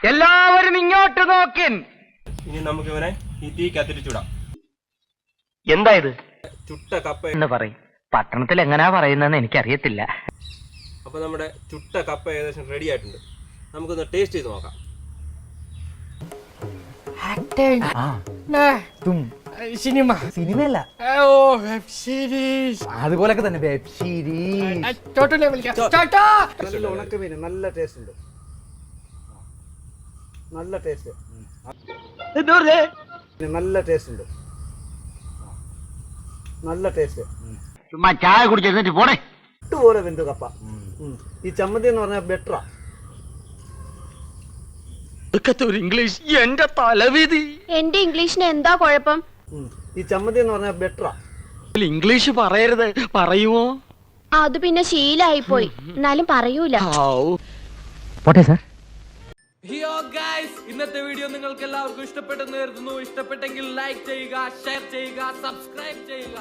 എല്ലാവരും ഇങ്ങോട്ട് നോക്കിൻ. ഇനി നമുക്ക് ഇവനെ ഈ തീ കത്തിരിച്ചുടാം. എന്താ ഇത്? ചുട്ട കപ്പ എന്ന് പറയും. പട്ടണത്തിൽ എങ്ങനെയാ പറയുന്നതെന്ന് എനിക്കറിയത്തില്ല. അപ്പൊ നമ്മുടെ ചുട്ട കപ്പ ഏകദേശം റെഡി ആയിട്ടുണ്ട്. നമുക്കൊന്ന് ടേസ്റ്റ് ചെയ്ത് നോക്കാം. സിനിമയല്ല, അതുപോലൊക്കെ തന്നെ വെബ് സീരീസ്. നല്ല ഉണക്കമീൻ, നല്ല ടേസ്റ്റ് ഉണ്ട്, നല്ല ടേസ്റ്റ്, നല്ല ടേസ്റ്റ് ഉണ്ട്, നല്ല ടേസ്റ്റ്. ചുമ്മാ ചായ കുടിച്ചിട്ട് പോണേ. ഇട്ടുപോലെ വെന്തു കപ്പ. ഈ ചമ്മന്തി എന്ന് പറഞ്ഞാൽ ബെറ്ററാ. ഒരു ഇംഗ്ലീഷ് എന്റെ തലവിധി. എന്റെ ഇംഗ്ലീഷിന് എന്താ കുഴപ്പം? ഈ ചമ്മന്തി എന്ന് പറഞ്ഞാൽ ബെറ്ററാ. ഇംഗ്ലീഷ് പറയരുത്, പറയുമോ? അത് പിന്നെ ശീലായി പോയി, എന്നാലും പറയൂല. പോട്ടെ സാർ. ഹിയോ ഗൈസ്, ഇന്നത്തെ വീഡിയോ നിങ്ങൾക്ക് എല്ലാവർക്കും ഇഷ്ടപ്പെട്ടെന്ന് കരുതുന്നു. ഇഷ്ടപ്പെട്ടെങ്കിൽ ലൈക്ക് ചെയ്യുക, ഷെയർ ചെയ്യുക, സബ്സ്ക്രൈബ് ചെയ്യുക.